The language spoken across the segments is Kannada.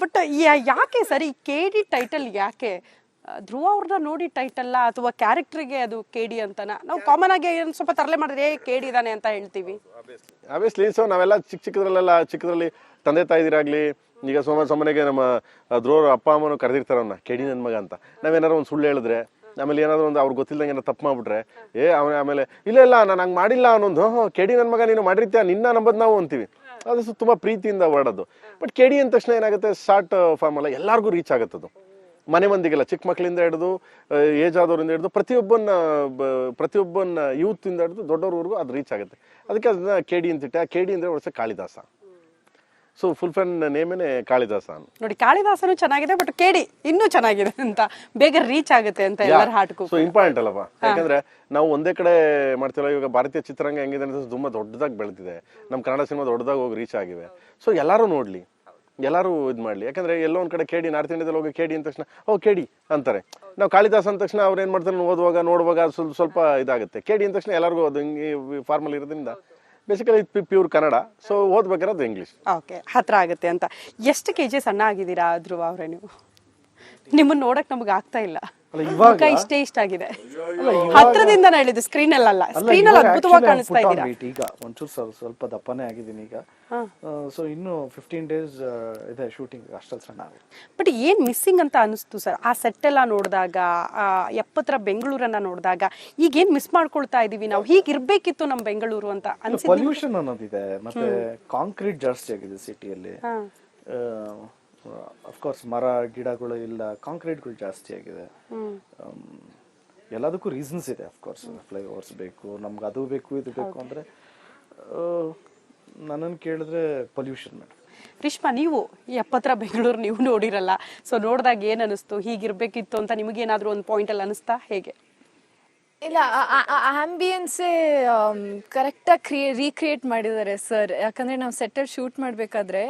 ಬಟ್ ಯಾಕೆ ಸರ್ ಈ KD ಟೈಟಲ್ ಯಾಕೆ? ಧ್ರುವ ಅವ್ರನ್ನ ನೋಡಿ ಟೈಟಲ್ಲ ಅಥವಾ ಕ್ಯಾರೆಕ್ಟರ್ಗೆ ಅದು KD ಅಂತನಾ? ನಾವು ಕಾಮನ್ ಆಗಿ ಸ್ವಲ್ಪ ತರಲೆ ಮಾಡಿದ್ರೆ KD ಇದಾನೆ ಅಂತ ಹೇಳ್ತೀವಿ. ಆಬ್ವಿಯಸ್ಲಿ. ಸೊ ನಾವೆಲ್ಲ ಚಿಕ್ಕದ್ರಲ್ಲಿ ತಂದೆ ತಾಯಿದಿರಾಗ್ಲಿ, ಈಗ ಸಾಮಾನ್ಯಗೆ ನಮ್ಮ ಧ್ರುವ ಅಪ್ಪ ಅಮ್ಮನು ಕರೆದಿರ್ತಾರ ಅವನ್ನ KD ನನ್ ಮಗ ಅಂತ. ನಾವೇನಾರು ಒಂದು ಸುಳ್ಳು ಹೇಳಿದ್ರೆ, ಆಮೇಲೆ ಏನಾದ್ರು ಒಂದು ಅವ್ರಿಗೆ ಗೊತ್ತಿಲ್ಲದಂಗೆ ಏನಾದ್ರು ತಪ್ಪು ಮಾಡ್ಬಿಟ್ರೆ, ಆಮೇಲೆ ಇಲ್ಲ ನಾನು ಹಂಗೆ ಮಾಡಿಲ್ಲ ಅನ್ನೊಂದು, KD ನನ್ ಮಗ ನೀನು ಮಾಡಿರ್ತೀಯ, ನಿನ್ನ ನಂಬದ್ ನಾವು ಅಂತೀವಿ. ಅದು ತುಂಬಾ ಪ್ರೀತಿಯಿಂದ ಹೊರಡೋದು. ಬಟ್ KD ಅಂದ ತಕ್ಷಣ ಏನಾಗುತ್ತೆ, ಶಾರ್ಟ್ ಫಾರ್ಮ್ ಅಲ್ಲ, ಎಲ್ಲಾರ್ಗು ರೀಚ್ ಆಗುತ್ತದು. ಮನೆ ಮಂದಿಗೆಲ್ಲ, ಚಿಕ್ಕ ಮಕ್ಕಳಿಂದ ಹಿಡಿದು ಏಜ್ ಆದವರಿಂದ ಹಿಡಿದು ಪ್ರತಿಯೊಬ್ಬನ ಯೂತ್ ಇಂದ ಹಿಡಿದು ದೊಡ್ಡವ್ರವರೆಗೂ ಅದು ರೀಚ್ ಆಗುತ್ತೆ. ಅದಕ್ಕೆ ಅದನ್ನ KD ಅಂತಿಟ್ಟೆ. KD ಅಂದ್ರೆ ವರ್ಷ ಕಾಳಿದಾಸ. ಸೊ ಫುಲ್ ಫ್ಯಾನ್ ನೇಮೇನೆ ಕಾಳಿದಾಸ. ನೋಡಿ, ಕಾಳಿದಾಸನು ಚೆನ್ನಾಗಿದೆ, ಬಟ್ KD ಇನ್ನೂ ಚೆನ್ನಾಗಿದೆ ಅಂತ, ಬೇಗ ರೀಚ್ ಆಗುತ್ತೆ ಅಂತ ಎಲ್ಲರ ಹಾಟ್ಗೂ. ಸೊ ಇಂಪಾರ್ಟೆಂಟ್ ಅಲ್ಲವಾ? ಯಾಕಂದ್ರೆ ನಾವು ಒಂದೇ ಕಡೆ ಮಾಡ್ತಿಲ್ಲ. ಇವಾಗ ಭಾರತೀಯ ಚಿತ್ರರಂಗ ಹೆಂಗಿದೆ ಅಂದ್ರೆ ತುಂಬಾ ದೊಡ್ಡದಾಗಿ ಬೆಳೆದಿದೆ. ನಮ್ಮ ಕನ್ನಡ ಸಿನಿಮಾ ದೊಡ್ಡದಾಗಿ ಹೋಗಿ ರೀಚ್ ಆಗಿವೆ. ಸೊ ಎಲ್ಲಾರು ನೋಡ್ಲಿ, ಎಲ್ಲಾರು ಇದ್ ಮಾಡ್ಲಿ. ಯಾಕಂದ್ರೆ ಎಲ್ಲೋ ಒಂದ್ ಕಡೆ KD, ನಾರ್ತ್ ಇಂಡಿಯಾದಲ್ಲಿ ಹೋಗಿ KD ಅಂದ ತಕ್ಷಣ KD ಅಂತಾರೆ. ನಾವು ಕಾಳಿದಾಸ ಅಂದ ತಕ್ಷಣ ಅವ್ರು ಏನ್ ಮಾಡ್ತಾರೆ, ಓದುವಾಗ ನೋಡುವಾಗ ಸ್ವಲ್ಪ ಇದಾಗುತ್ತೆ. KD ಅಂದ ತಕ್ಷಣ ಎಲ್ಲರಿಗೂ ಅದು ಫಾರ್ಮಲ್ ಇರೋದ್ರಿಂದ ಬೇಸಿಕಲಿ ಪ್ಯೂರ್ ಕನ್ನಡ. ಸೊ ಓದ್ಬೇಕಾದ್ರೆ ಅದು ಇಂಗ್ಲಿಷ್. ಓಕೆ, ಹತ್ರ ಆಗುತ್ತೆ ಅಂತ. ಎಷ್ಟು KG ಸಣ್ಣ ಆಗಿದ್ದೀರಾ ಧ್ರುವ ಅವರೇ ನೀವು? ನಿಮ್ಮನ್ನ ನೋಡಕ್ ನಮ್ಗೆ ಆಗ್ತಾ ಇಲ್ಲ. ಇಷ್ಟ ಆಗಿದೆ. ಹತ್ರದಿಂದ ಹೇಳಿದ್ದು, ಸ್ಕ್ರೀನ್ ಅಲ್ಲ. ಸ್ಕ್ರೀನ್ ಅಲ್ಲಿ ಅದ್ಭುತವಾಗಿ ಕಾಣಿಸ್ತಾ ಇದ್ದೀರಾ. ಈಗ ಒಂಚೂರು ಸ್ವಲ್ಪ ದಪ್ಪನೇ ಆಗಿದ್ದೀನಿ ಈಗ. ಸೊ ಇನ್ನು 15 days ಇದೆ ಶೂಟಿಂಗ್, ಅಷ್ಟಲ್ಲಿ ಸಣ್ಣ. ಬಟ್ ಏನ್ ಮಿಸ್ಸಿಂಗ್ ಅಂತ ಅನಿಸ್ತು ಸರ್ ಆ ಸೆಟ್ ಎಲ್ಲ ನೋಡಿದಾಗ, 70ರ ಬೆಂಗಳೂರನ್ನ ನೋಡಿದಾಗ? ಈಗ ಏನ್ ಮಿಸ್ ಮಾಡ್ಕೊಳ್ತಾ ಇದೀವಿ ನಾವು, ಹೀಗಿರ್ಬೇಕಿತ್ತು ನಮ್ ಬೆಂಗಳೂರು ಅಂತ ಅನ್ಸಿದೆ. ಪೊಲ್ಯೂಷನ್ ಅನ್ನೋದಿದೆ, ಮತ್ತೆ ಕಾಂಕ್ರೀಟ್ ಜಾಸ್ತಿ ಆಗಿದೆ ಸಿಟಿಯಲ್ಲಿ. ಅಫ್ಕೋರ್ಸ್ ಮರ ಗಿಡಗಳು ಇಲ್ಲ, ಕಾಂಕ್ರೀಟ್ಗಳು ಜಾಸ್ತಿ ಆಗಿದೆ. ಎಲ್ಲದಕ್ಕೂ ರೀಸನ್ಸ್ ಇದೆ. ಅಫ್ಕೋರ್ಸ್ ಫ್ಲೈಓವರ್ಸ್ ಬೇಕು, ನಮ್ಗೆ ಅದು ಬೇಕು ಇದು ಬೇಕು ಅಂದ್ರೆ, ನನ್ನನ್ನು ಕೇಳಿದ್ರೆ ಪೊಲ್ಯೂಷನ್ ಮೇಡಮ್. ರಿಷ್ಮಾ, ನೀವು 70ರ ಬೆಂಗಳೂರು ನೀವು ನೋಡಿರಲ್ಲ, ಸೊ ನೋಡಿದಾಗ ಏನ್ ಅನಿಸ್ತು? ಹೀಗಿರ್ಬೇಕಿತ್ತು ಅಂತ ನಿಮಗೇನಾದ್ರೂ ಒಂದು ಪಾಯಿಂಟ್ ಅಲ್ಲಿ ಅನಿಸ್ತಾ ಹೇಗೆ? ಇಲ್ಲ, ಆಂಬಿಯನ್ಸೇ ಕರೆಕ್ಟಾಗಿ ರೀಕ್ರಿಯೇಟ್ ಮಾಡಿದ್ದಾರೆ ಸರ್. ಯಾಕಂದರೆ ನಾವು ಸೆಟ್ಟಲ್ಲಿ ಶೂಟ್ ಮಾಡಬೇಕಾದ್ರೆ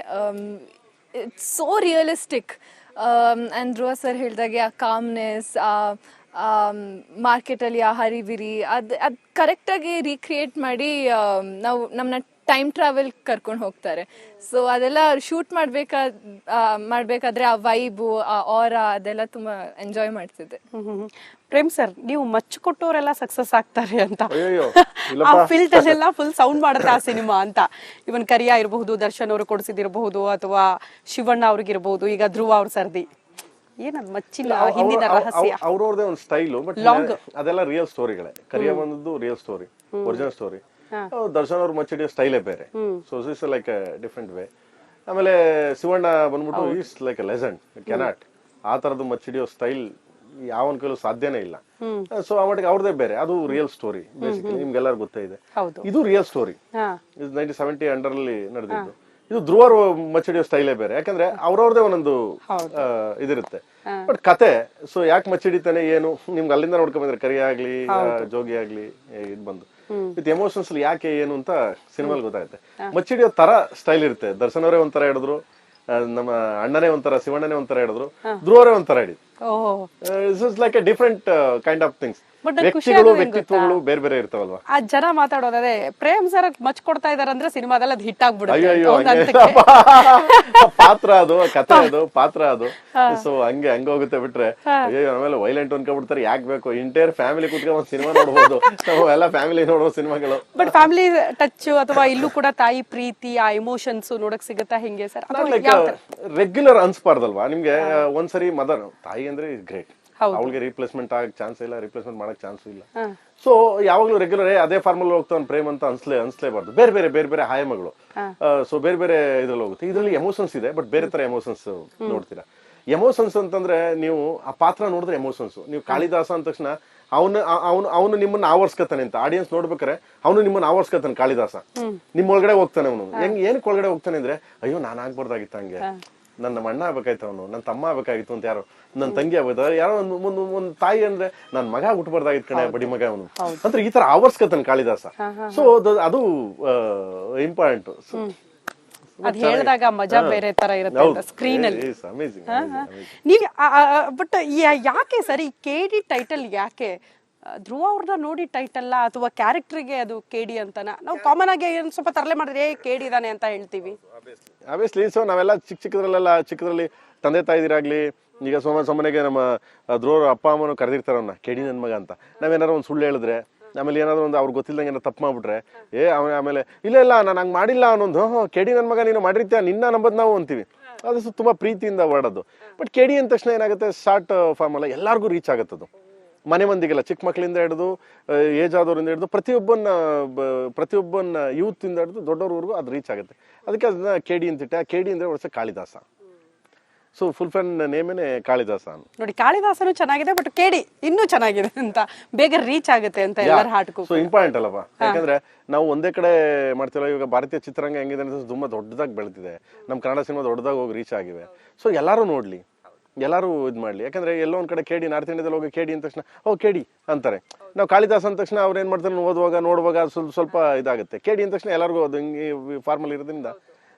it's so realistic. And Dhruva sir ಹೇಳಿದಾಗೆ ಆ ಕಾಮ್ನೆಸ್, ಮಾರ್ಕೆಟಲ್ಲಿ ಆ ಹರಿಬಿರಿ, ಅದು ಕರೆಕ್ಟಾಗಿ ರೀಕ್ರಿಯೇಟ್ ಮಾಡಿ ನಾವು ನಮ್ಮನ್ನ ಟೈಮ್ ಟ್ರಾವೆಲ್ ಕರ್ಕೊಂಡು ಹೋಗ್ತಾರೆ. ಸೊ ಅದೆಲ್ಲ ಶೂಟ್ ಮಾಡಬೇಕಾದ್ರೆ ಆ ವೈಬು, ಆ ಆರಾ, ಅದೆಲ್ಲ ತುಂಬ ಎಂಜಾಯ್ ಮಾಡ್ತಿದ್ದೆ. ಪ್ರೇಮ್ ಸರ್, ನೀವು ಮಚ್ಚು ಕೊಟ್ಟವರೆಲ್ಲ ಸಕ್ಸಸ್ ಆಗ್ತಾರೆ ಅಂತ, ಆ ಫಿಲ್ಟರ್ ಎಲ್ಲ ಫುಲ್ ಸೌಂಡ್ ಮಾಡುತ್ತೆ ಆ ಸಿನಿಮಾ ಅಂತ. ಇವನ್ ಕರಿಯಾ ಇರಬಹುದು, ದರ್ಶನ್ ಅವರು ಕೊಡಿಸಿದಿರಬಹುದು, ಅಥವಾ ಶಿವಣ್ಣ ಅವ್ರಿಗಿರಬಹುದು, ಈಗ ಧ್ರುವ ಅವ್ರ ಸರ್ದಿ. ಏನದ್ ಮಚ್ಚಿನ ಹಿಂದಿನ ರಹಸ್ಯ? ಅವ್ರವ್ರದೇ ಒಂದು ಸ್ಟೈಲು. ಬಟ್ ಅದೆಲ್ಲ ರಿಯಲ್ ಸ್ಟೋರಿಗಳೇ. ಕರಿಯಾ ಬಂದದ್ದು real story, original story. Darshan ಅವ್ರ ಮಚ್ಚಿಡಿಯೋ ಸ್ಟೈಲೇ ಬೇರೆ. So it's like different way. ಆಮೇಲೆ ಶಿವಣ್ಣ ಬಂದ್ಬಿಟ್ಟು is like A legend, cannot. ಆ ತರದ್ದು ಮಚ್ಚಿಡಿಯೋ ಸ್ಟೈಲ್ ಯಾವನ್ ಕೈಲೂ ಸಾಧ್ಯನೇ ಇಲ್ಲ. ಸೊ ಆ ಮಟ್ಟಿಗೆ ಅವ್ರದೇ ಬೇರೆ. ಅದು ರಿಯಲ್ ಸ್ಟೋರಿ ಬೇಸಿಕಲಿ, ನಿಮ್ಗೆಲ್ಲರೂ ಗೊತ್ತೇ ಇದೆ. ಇದು ರಿಯಲ್ ಸ್ಟೋರಿ. 1970 ಅಂಡರಲ್ಲಿ ನಡೆದಿದ್ದು. ಇದು ಧ್ರುವರು ಮಚ್ಚಿಡಿಯೋ ಸ್ಟೈಲೇ ಬೇರೆ. ಯಾಕಂದ್ರೆ ಅವ್ರವ್ರದೇ ಒಂದೊಂದು ಇದಿರುತ್ತೆ. ಬಟ್ ಕತೆ, ಸೊ ಯಾಕೆ ಮಚ್ಚಿಡಿತಾನೆ ಏನು, ನಿಮ್ಗೆ ಅಲ್ಲಿಂದ ನೋಡ್ಕೊಂಡ್ ಬಂದ್ರೆ ಕರಿ ಆಗ್ಲಿ, ಜೋಗಿ ಆಗ್ಲಿ, ಇದು ಬಂದು ವಿತ್ ಎಮೋಷನ್ಸ್ ಯಾಕೆ ಏನು ಅಂತ ಸಿನಿಮಾಲ್ ಗೊತ್ತಾಗುತ್ತೆ. ಮಚ್ಚಿಡಿಯೋ ತರ ಸ್ಟೈಲ್ ಇರುತ್ತೆ. ದರ್ಶನ್ ಅವರೇ ಒಂಥರ ಹಿಡಿದ್ರು, ನಮ್ಮ ಅಣ್ಣನೇ ಒಂಥರ, ಶಿವಣ್ಣನೇ ಒಂಥರ ಹಿಡಿದ್ರು, ಧ್ರುವರೇ ಒಂಥರ ಹಿಡಿದ್ರು. Like a different kind of things. ವ್ಯಕ್ತಿತ್ವಗಳು ಬೇರೆ ಬೇರೆ ಇರ್ತಾವಲ್ವಾ. ಆ ಜನ ಮಾತಾಡೋದೇ ಪ್ರೇಮ್ ಸರ್ ಮಚ್ ಕೊಡ್ತಾ ಇದಾರೆ ಅಂದ್ರೆ ಸಿನಿಮಾದಲ್ಲಿ ಅದು ಹಿಟ್ ಆಗ್ಬಿಡುತ್ತೆ. ಪಾತ್ರ ಅದು, ಕಥೆ ಅದು, ಪಾತ್ರ ಅದು. ಸೊ ಹಂಗೆ ಹೋಗುತ್ತೆ. ಬಿಟ್ರೆ ಅಯ್ಯೋ ಆಮೇಲೆ ವೈಲೆಂಟ್ ಅನ್ಕೊಂಡ್ಬಿಡ್ತಾರೆ. ಯಾಕೆ ಬೇಕು, ಇಂಟೈರ್ ಫ್ಯಾಮಿಲಿ ಕೂತ್ಕೊಂಡು ಒಂದು ಸಿನಿಮಾ ನೋಡಬಹುದು. ನಾವು ಎಲ್ಲ ಫ್ಯಾಮಿಲಿ ನೋಡೋ ಸಿನಿಮಾಗಳು. ಬಟ್ ಫ್ಯಾಮಿಲಿ ಟಚ್ ಅಥವಾ ಇಲ್ಲೂ ಕೂಡ ತಾಯಿ ಪ್ರೀತಿ, ಆ ಎಮೋಷನ್ಸ್ ನೋಡಕ್ ಸಿಗುತ್ತಾ ಹೆಂಗೆ ಸರ್? ರೆಗ್ಯುಲರ್ ಅನ್ಸ್ಬಾರ್ದಲ್ವಾ ನಿಮ್ಗೆ? ಒಂದ್ಸರಿ ಮದರ್, ತಾಯಿ ಅಂದ್ರೆ ಗ್ರೇಟ್, ಅವಳಿಗೆ ರೀಪ್ಲೇಸ್ಮೆಂಟ್ ಆಗಕ್ ಚಾನ್ಸ್ ಇಲ್ಲ, ರೀಪ್ಲೇಸ್ಮೆಂಟ್ ಮಾಡಕ್ ಚಾನ್ಸ್ ಇಲ್ಲ. ಸೊ ಯಾವಾಗ್ಲೂ ರೆಗ್ಯುಲರ್ ಅದೇ ಫಾರ್ಮಲ್ ಹೋಗ್ತಾವ್ ಪ್ರೇಮ್ ಅಂತ ಅನ್ಸ್ಲೇಬಾರ್ದು. ಬೇರೆ ಬೇರೆ ಆಯಾಮಗಳು. ಸೊ ಬೇರೆ ಇದ್ರಲ್ಲಿ ಹೋಗುತ್ತೆ. ಇದ್ರಲ್ಲಿ ಎಮೋಷನ್ಸ್ ಇದೆ, ಬಟ್ ಬೇರೆ ತರ ಎಮೋಷನ್ಸ್ ನೋಡ್ತೀರಾ. ಅಂತಂದ್ರೆ ನೀವು ಆ ಪಾತ್ರ ನೋಡಿದ್ರೆ ಎಮೋಷನ್ಸ್. ನೀವು ಕಾಳಿದಾಸ ಅಂದ ತಕ್ಷಣ ಅವನು ನಿಮ್ಮನ್ನ ಆವರ್ಸ್ಕತಾನೆ ಅಂತ ಆಡಿಯನ್ಸ್ ನೋಡ್ಬೇಕಾರೆ, ಅವನು ನಿಮ್ಮನ್ನ ಆವರ್ಸ್ಕತಾನೆ. ಕಾಳಿದಾಸ ನಿಮ್ಮೊಳಗಡೆ ಹೋಗ್ತಾನೆ. ಅವನು ಏನಕ್ಕೆ ಒಳಗಡೆ ಹೋಗ್ತಾನೆ ಅಂದ್ರೆ, ಅಯ್ಯೋ ನಾನ್ ಆಗ್ಬಾರ್ದಾಗಿತ್ತ ಹಂಗೆ, ನನ್ನ ಅಣ್ಣ ಆಗ್ಬೇಕಾಯ್ತು, ಅವನು ನನ್ನ ತಮ್ಮ ಆಗ್ಬೇಕಾಗಿತ್ತು ಅಂತ, ಯಾರೋ ನನ್ನ ತಂಗಿ ಆಗ್ಬೇಕಾಯ್ತು, ಯಾರೋ ಒಂದ್ ತಾಯಿ ಅಂದ್ರೆ ನನ್ ಮಗ ಹುಟ್ಟಬಾರ್ದಾಗಿತ್ತು ಕಣೆ, ಬಡಿ ಮಗ ಅವನು ಅಂದ್ರೆ ಈ ತರ ಆವರ್ಸ್ಕತಾನೆ ಕಾಳಿದಾಸ. ಸೊ ಅದು ಇಂಪಾರ್ಟೆಂಟ್. ಅದ್ ಹೇಳಿದಾಗ ಮಜಾ ಬೇರೆ ತರ ಇರುತ್ತೆ ಸ್ಕ್ರೀನ್ ಅಲ್ಲಿ. ನೀವು ಬಟ್ ಯಾಕೆ ಸರ್ ಈ KD ಟೈಟಲ್ ಯಾಕೆ? ಧ್ರುವ ಅವ್ರನ್ನ ನೋಡಿ ಟೈಟಲ್ಲ ಅಥವಾ ಕ್ಯಾರೆಕ್ಟರ್ಗೆ ಅದು ಕೇಡಿ ಅಂತನ? ನಾವು ಕಾಮನ್ ಆಗಿ ಏನ್ ಸ್ವಲ್ಪ ತರಲೆ ಮಾಡಿದ್ರೆ ಕೇಡಿ ಇದಾನೆ ಅಂತ ಹೇಳ್ತೀವಿ. ಆಬ್ವಿಯಸ್ಲಿ. ಸೊ ನಾವೆಲ್ಲ ಚಿಕ್ಕದ್ರಲ್ಲಿ ತಂದೆ ತಾಯಿದಿರಾಗ್ಲಿ, ಈಗ ಸೊಮ್ಮನೆಗೆ ನಮ್ಮ ಧ್ರುವರ ಅಪ್ಪ ಅಮ್ಮನು ಕರೆದಿರ್ತಾರ ಅವನ್ನ ಕೇಡಿ ನನ್ ಮಗ ಅಂತ. ನಾವೇನಾರು ಒಂದು ಸುಳ್ಳು ಹೇಳಿದ್ರೆ, ಆಮೇಲೆ ಏನಾದ್ರು ಒಂದು ಅವ್ರಿಗೆ ಗೊತ್ತಿಲ್ದಂಗೆ ಏನಾರು ತಪ್ಪು ಮಾಡ್ಬಿಟ್ರೆ, ಆಮೇಲೆ ಇಲ್ಲ ನಾನು ಹಂಗೆ ಮಾಡಿಲ್ಲ ಅನ್ನೊಂದು, ಕೇಡಿ ನನ್ನ ಮಗ ನೀನು ಮಾಡಿರ್ತೀಯ ನಿನ್ನ ನಂಬದ್ ನಾವು ಅಂತೀವಿ. ಅದು ತುಂಬಾ ಪ್ರೀತಿಯಿಂದ ಹೊರಡೋದು. ಬಟ್ ಕೇಡಿ ಅಂದ ತಕ್ಷಣ ಏನಾಗುತ್ತೆ, ಶಾರ್ಟ್ ಫಾರ್ಮ್ ಅಲ್ಲ, ಎಲ್ಲರಿಗೂ ರೀಚ್ ಆಗುತ್ತದು. ಮನೆ ಮಂದಿಗೆಲ್ಲ, ಚಿಕ್ಕ ಮಕ್ಕಳಿಂದ ಹಿಡಿದು ಏಜ್ ಆದವರಿಂದ ಹಿಡಿದು ಪ್ರತಿಯೊಬ್ಬನ ಯೂತ್ ಇಂದ ಹಿಡಿದು ದೊಡ್ಡವ್ರವರೆಗೂ ಅದು ರೀಚ್ ಆಗುತ್ತೆ. ಅದಕ್ಕೆ ಅದನ್ನ ಕೇಡಿ ಅಂತಿಟ್ಟೆ. ಆ ಕೇಡಿ ಅಂದ್ರೆ ವರ್ಷ ಕಾಳಿದಾಸ. ಸೊ ಫುಲ್ ಫ್ಯಾನ್ ನೇಮೇನೆ ಕಾಳಿದಾಸ. ನೋಡಿ, ಕಾಳಿದಾಸನು ಚೆನ್ನಾಗಿದೆ, ಬಟ್ ಕೇಡಿ ಇನ್ನೂ ಚೆನ್ನಾಗಿದೆ ಅಂತ, ಬೇಗ ರೀಚ್ ಆಗುತ್ತೆ ಅಂತ ಎಲ್ಲರ ಹಾಟ್ಗೂ. ಸೊ ಇಂಪಾರ್ಟೆಂಟ್ ಅಲ್ಲವಾ? ಯಾಕಂದ್ರೆ ನಾವು ಒಂದೇ ಕಡೆ ಮಾಡ್ತಿಲ್ಲ. ಇವಾಗ ಭಾರತೀಯ ಚಿತ್ರರಂಗ ಹೆಂಗಿದೆ ಅಂದ್ರೆ ತುಂಬಾ ದೊಡ್ಡದಾಗಿ ಬೆಳೆದಿದೆ. ನಮ್ಮ ಕನ್ನಡ ಸಿನಿಮಾ ದೊಡ್ಡದಾಗಿ ಹೋಗಿ ರೀಚ್ ಆಗಿವೆ. ಸೊ ಎಲ್ಲರೂ ನೋಡ್ಲಿ, ಎಲ್ಲರೂ ಇದ್ ಮಾಡ್ಲಿ. ಯಾಕಂದ್ರೆ ಎಲ್ಲೋ ಒಂದ್ ಕಡೆ ಕೇಡಿ, ನಾರ್ತ್ ಇಂಡಿಯಾದಲ್ಲಿ ಹೋಗಿ ಕೇಡಿ ಅಂದ ತಕ್ಷಣ ಕೇಡಿ ಅಂತಾರೆ. ನಾವು ಕಾಳಿದಾಸ ಅಂದ ತಕ್ಷಣ ಅವ್ರು ಏನ್ ಮಾಡ್ತಾರೆ, ಓದುವಾಗ ನೋಡುವಾಗ ಸ್ವಲ್ಪ ಇದಾಗುತ್ತೆ. ಕೇಡಿ ಅಂದ ತಕ್ಷಣ ಎಲ್ಲರಿಗೂ ಅದು ಫಾರ್ಮಲ್ ಇರೋದ್ರಿಂದ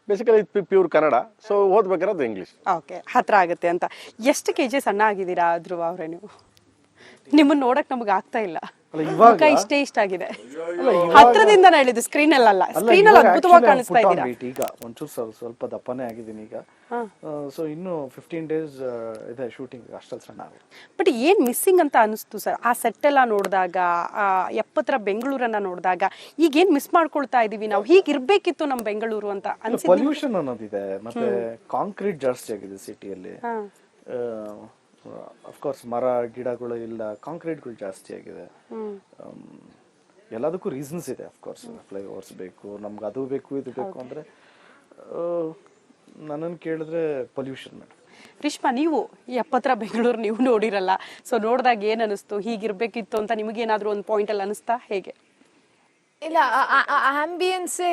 ಬೇಸಿಕಲಿ ಪ್ಯೂರ್ ಕನ್ನಡ. ಸೊ ಓದ್ಬೇಕಾದ್ರೆ ಅದು ಇಂಗ್ಲಿಷ್. ಓಕೆ, ಹತ್ರ ಆಗುತ್ತೆ ಅಂತ. ಎಷ್ಟು ಕೆಜಿ ಸಣ್ಣ ಆಗಿದ್ದೀರಾ ಧ್ರುವ ಅವ್ರೆ ನೀವು? ನಿಮ್ಮನ್ನ ನೋಡಕ್ ನಮ್ಗೆ ಆಗ್ತಾ ಇಲ್ಲ, ಮುಖ ಇಷ್ಟ ಆಗಿದೆ. ಹತ್ರದಿಂದ ಹೇಳಿದ್ದು, ಸ್ಕ್ರೀನ್ ಅಲ್ಲ. ಸ್ಕ್ರೀನ್ ಅಲ್ಲಿ ಅದ್ಭುತವಾಗಿ ಕಾಣಿಸ್ತಾ ಇದ್ದೀರಾ. ಈಗ ಒಂಚೂರು ಸ್ವಲ್ಪ ದಪ್ಪನೇ ಆಗಿದ್ದೀನಿ ಈಗ. ಸೊ ಇನ್ನು 15 days ಇದೆ ಶೂಟಿಂಗ್, ಅಷ್ಟಲ್ಲಿ ಸಣ್ಣ. ಬಟ್ ಏನ್ ಮಿಸ್ಸಿಂಗ್ ಅಂತ ಅನಿಸ್ತು ಸರ್ ಆ ಸೆಟ್ ಎಲ್ಲ ನೋಡಿದಾಗ, 70ರ ಬೆಂಗಳೂರನ್ನ ನೋಡಿದಾಗ? ಈಗ ಏನ್ ಮಿಸ್ ಮಾಡ್ಕೊಳ್ತಾ ಇದೀವಿ ನಾವು, ಹೀಗಿರ್ಬೇಕಿತ್ತು ನಮ್ ಬೆಂಗಳೂರು ಅಂತ ಅನ್ಸಿದೆ. ಪೊಲ್ಯೂಷನ್ ಅನ್ನೋದಿದೆ, ಮತ್ತೆ ಕಾಂಕ್ರೀಟ್ ಜಾಸ್ತಿ ಆಗಿದೆ ಸಿಟಿಯಲ್ಲಿ. ಅಫ್ಕೋರ್ಸ್ ಮರ ಗಿಡಗಳು ಇಲ್ಲ, ಕಾಂಕ್ರೀಟ್ಗಳು ಜಾಸ್ತಿ ಆಗಿದೆ. ಎಲ್ಲದಕ್ಕೂ ರೀಸನ್ಸ್ ಇದೆ. ಅಫ್ಕೋರ್ಸ್ ಫ್ಲೈಓವರ್ಸ್ ಬೇಕು, ನಮ್ಗೆ ಅದು ಬೇಕು ಇದು ಬೇಕು ಅಂದ್ರೆ, ನನ್ನನ್ನು ಕೇಳಿದ್ರೆ ಪೊಲ್ಯೂಷನ್. ರಿಷ್ಮಾ, ನೀವು 70ರ ಬೆಂಗಳೂರು ನೀವು ನೋಡಿರಲ್ಲ, ಸೊ ನೋಡಿದಾಗ ಏನ್ ಅನಿಸ್ತು, ಹೀಗಿರ್ಬೇಕಿತ್ತು ಅಂತ ನಿಮಗೇನಾದ್ರೂ ಒಂದು ಪಾಯಿಂಟ್ ಅಲ್ಲಿ ಅನಿಸ್ತಾ ಹೇಗೆ? ಇಲ್ಲ, ಆಂಬಿಯನ್ಸೇ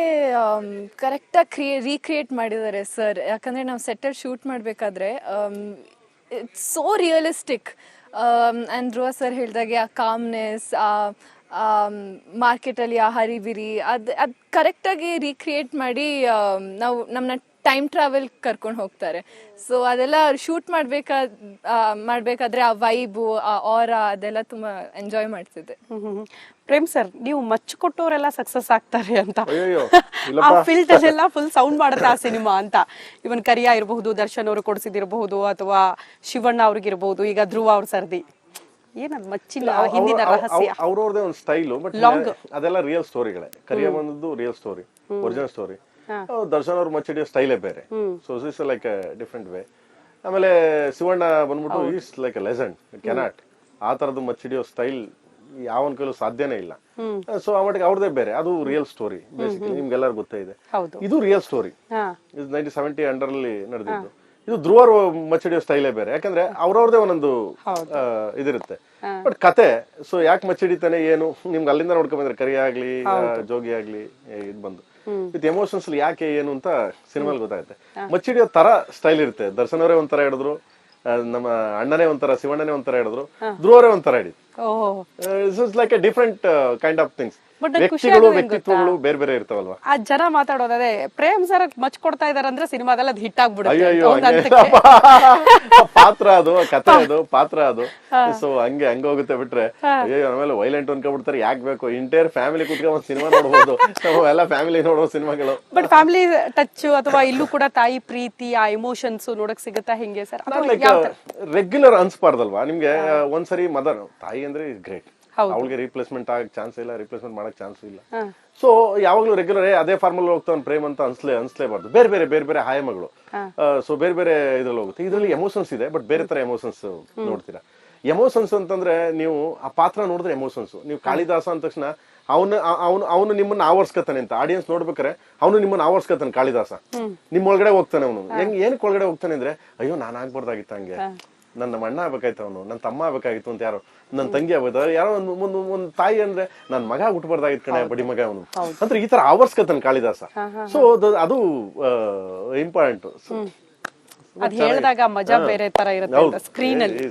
ಕರೆಕ್ಟಾಗಿ ರೀಕ್ರಿಯೇಟ್ ಮಾಡಿದ್ದಾರೆ ಸರ್. ಯಾಕಂದರೆ ನಾವು ಸೆಟ್ಟಲ್ಲಿ ಶೂಟ್ ಮಾಡಬೇಕಾದ್ರೆ it's so realistic. And Dhruva sir ಹೇಳಿದಾಗೆ ಆ ಕಾಮ್ನೆಸ್, ಮಾರ್ಕೆಟಲ್ಲಿ ಆ ಹರಿಬಿರಿ, ಅದು ಕರೆಕ್ಟಾಗಿ ರೀಕ್ರಿಯೇಟ್ ಮಾಡಿ ನಾವು ನಮ್ಮನ್ನ ಟೈಮ್ ಟ್ರಾವೆಲ್ ಕರ್ಕೊಂಡು ಹೋಗ್ತಾರೆ. ಸೊ ಅದೆಲ್ಲ ಶೂಟ್ ಮಾಡಬೇಕಾದ್ರೆ ಆ ವೈಬು, ಆ ಆರಾ, ಅದೆಲ್ಲ ತುಂಬ ಎಂಜಾಯ್ ಮಾಡ್ತಿದ್ದೆ. ಪ್ರೇಮ್ ಸರ್, ನೀವು ಮಚ್ಚು ಕೊಟ್ಟವರೆಲ್ಲ ಸಕ್ಸಸ್ ಆಗ್ತಾರೆ ಅಂತ, ಆ ಫಿಲ್ಟರ್ ಎಲ್ಲ ಫುಲ್ ಸೌಂಡ್ ಮಾಡುತ್ತೆ ಆ ಸಿನಿಮಾ ಅಂತ. ಇವನ್ ಕರಿಯಾ ಇರಬಹುದು, ದರ್ಶನ್ ಅವರು ಕೊಡಿಸಿದಿರಬಹುದು, ಅಥವಾ ಶಿವಣ್ಣ ಅವ್ರಿಗಿರಬಹುದು, ಈಗ ಧ್ರುವ ಅವ್ರ ಸರ್ದಿ. ಏನದ್ ಮಚ್ಚಿನ ಹಿಂದಿನ ರಹಸ್ಯ? ಅವ್ರವ್ರದೇ ಒಂದು ಸ್ಟೈಲು. ಬಟ್ ಅದೆಲ್ಲ ರಿಯಲ್ ಸ್ಟೋರಿಗಳೇ. ಕರಿಯಾ ಬಂದದ್ದು real story, original story. Darshan ಅವ್ರು ಮಚ್ಚಿಡಿಯೋ ಸ್ಟೈಲೇ ಬೇರೆ. So is like different way. ಆಮೇಲೆ ಶಿವಣ್ಣ ಬಂದ್ಬಿಟ್ಟು is like A legend. Cannot ಆ ತರದ್ದು ಮಚ್ಚಿಡಿಯೋ ಸ್ಟೈಲ್ ಯಾವನ್ ಕೈಲೂ ಸಾಧ್ಯನೇ ಇಲ್ಲ. ಸೊ ಆ ಮಟ್ಟಿಗೆ ಅವ್ರದೇ ಬೇರೆ. ಅದು ರಿಯಲ್ ಸ್ಟೋರಿ ಬೇಸಿಕಲಿ, ನಿಮ್ಗೆಲ್ಲರೂ ಗೊತ್ತೇ ಇದೆ. ಇದು ರಿಯಲ್ ಸ್ಟೋರಿ. 1970 ಅಂಡರಲ್ಲಿ ನಡೆದಿದ್ದು. ಇದು ಧ್ರುವರು ಮಚ್ಚಿಡಿಯೋ ಸ್ಟೈಲೇ ಬೇರೆ. ಯಾಕಂದ್ರೆ ಅವ್ರವ್ರದೇ ಒಂದೊಂದು ಇದಿರುತ್ತೆ. ಬಟ್ ಕತೆ, ಸೊ ಯಾಕೆ ಮಚ್ಚಿಡಿತಾನೆ ಏನು, ನಿಮ್ಗೆ ಅಲ್ಲಿಂದ ನೋಡ್ಕೊಂಡ್ ಬಂದ್ರೆ ಕರಿ ಆಗ್ಲಿ, ಜೋಗಿ ಆಗ್ಲಿ, ಇದು ಬಂದು ವಿತ್ ಎಮೋಷನ್ಸ್ ಯಾಕೆ ಏನು ಅಂತ ಸಿನಿಮಾಲ್ ಗೊತ್ತಾಗುತ್ತೆ. ಮಚ್ಚಿಡಿಯೋ ತರ ಸ್ಟೈಲ್ ಇರುತ್ತೆ. ದರ್ಶನ್ ಅವರೇ ಒಂಥರ ಹಿಡಿದ್ರು, ನಮ್ಮ ಅಣ್ಣನೇ ಒಂಥರ, ಶಿವಣ್ಣನೇ ಒಂಥರ ಹಿಡಿದ್ರು, ಧ್ರುವರೇ ಒಂಥರ ಹಿಡಿದ್ರು. Like a different kind of things. ವ್ಯಕ್ತಿತ್ವಗಳು ಬೇರೆ ಬೇರೆ ಇರ್ತಾವಲ್ವಾ. ಆ ಜನ ಮಾತಾಡೋದೇ ಪ್ರೇಮ್ ಸರ್ ಮಚ್ ಕೊಡ್ತಾ ಇದಾರೆ ಅಂದ್ರೆ ಸಿನಿಮಾದಲ್ಲ ಅದು ಹಿಟ್ ಆಗ್ಬಿಡುತ್ತೆ. ಪಾತ್ರ ಅದು, ಕತೆ ಅದು, ಪಾತ್ರ ಅದು. ಸೊ ಹಂಗೆ ಹೋಗುತ್ತೆ. ಬಿಟ್ರೆ ಅಯ್ಯೋ ಆಮೇಲೆ ವೈಲೆಂಟ್ ಅನ್ಕೊಂಡ್ಬಿಡ್ತಾರೆ. ಯಾಕೆ ಬೇಕು, ಇಂಟೈರ್ ಫ್ಯಾಮಿಲಿ ಕುತ್ಕೊಂಡು ಒಂದು ಸಿನಿಮಾ ನೋಡಬಹುದು. ಎಲ್ಲ ಫ್ಯಾಮಿಲಿ ನೋಡೋ ಸಿನಿಮಾಗಳು. ಬಟ್ ಫ್ಯಾಮಿಲಿ ಟಚ್ ಅಥವಾ ಇಲ್ಲೂ ಕೂಡ ತಾಯಿ ಪ್ರೀತಿ, ಆ ಎಮೋಷನ್ಸ್ ನೋಡಕ್ ಸಿಗುತ್ತಾ ಹೆಂಗೆ ಸರ್? ರೆಗ್ಯುಲರ್ ಅನ್ಸ್ಬಾರ್ದಲ್ವಾ ನಿಮ್ಗೆ? ಒಂದ್ಸರಿ ಮದರ್, ತಾಯಿ ಅಂದ್ರೆ ಇಸ್ ಗ್ರೇಟ್. ಅವಳಿಗೆ ರೀಪ್ಲೇಸ್ಮೆಂಟ್ ಆಗಕ್ ಚಾನ್ಸ್ ಇಲ್ಲ, ರೀಪ್ಲೇಸ್ಮೆಂಟ್ ಮಾಡಕ್ ಚಾನ್ಸ್ ಇಲ್ಲ. ಸೊ ಯಾವಾಗ್ಲೂ ರೆಗ್ಯುಲರ್ ಅದೇ ಫಾರ್ಮಲ್ ಹೋಗ್ತಾವ್ ಪ್ರೇಮ್ ಅಂತ ಅನ್ಸ್ಲೇಬಾರ್ದು. ಬೇರೆ ಬೇರೆ ಆಯಾಮಗಳು. ಸೊ ಬೇರೆ ಇದ್ರಲ್ಲಿ ಹೋಗುತ್ತೆ. ಇದ್ರಲ್ಲಿ ಎಮೋಷನ್ಸ್ ಇದೆ, ಬಟ್ ಬೇರೆ ತರ ಎಮೋಷನ್ಸ್ ನೋಡ್ತೀರಾ. ಎಮೋಷನ್ಸ್ ಅಂತಂದ್ರೆ ನೀವು ಆ ಪಾತ್ರ ನೋಡಿದ್ರೆ ಎಮೋಷನ್ಸ್. ನೀವು ಕಾಳಿದಾಸ ಅಂದ ತಕ್ಷಣ ಅವನು ನಿಮ್ಮನ್ನ ಆವರ್ಸ್ಕತಾನೆ ಅಂತ ಆಡಿಯನ್ಸ್ ನೋಡ್ಬೇಕಾರೆ, ಅವನು ನಿಮ್ಮನ್ನ ಆವರ್ಸ್ಕತಾನೆ. ಕಾಳಿದಾಸ ನಿಮ್ ಒಳಗಡೆ ಹೋಗ್ತಾನೆ. ಅವನು ಏನಕ್ಕೆ ಒಳಗಡೆ ಹೋಗ್ತಾನೆ ಅಂದ್ರೆ, ಅಯ್ಯೋ ನಾನ್ ಆಗ್ಬಾರ್ದಾಗಿತ್ತ ಹಂಗೆ, ನನ್ನ ಅಣ್ಣ ಆಗ್ಬೇಕಾಯ್ತು, ಅವನು ನನ್ನ ತಮ್ಮ ಆಗ್ಬೇಕಾಗಿತ್ತು ಅಂತ, ಯಾರೋ ನನ್ನ ತಂಗಿ ಆಗ್ಬೇಕಾಯ್ತು, ಯಾರೋ ಒಂದು ತಾಯಿ ಅಂದ್ರೆ ನನ್ ಮಗ ಹುಟ್ಟಬಾರ್ದಾಗಿತ್ತು ಕಣೆ, ಬಡಿ ಮಗ ಅವನು ಅಂದ್ರೆ ಈ ತರ ಆವರ್ಸ್ಕತಾನೆ ಕಾಳಿದಾಸ. ಸೊ ಅದು ಇಂಪಾರ್ಟೆಂಟ್. ಅದ್ ಹೇಳಿದಾಗ ಮಜಾ ಬೇರೆ ತರ ಇರುತ್ತೆ ಸ್ಕ್ರೀನ್ ಅಲ್ಲಿ.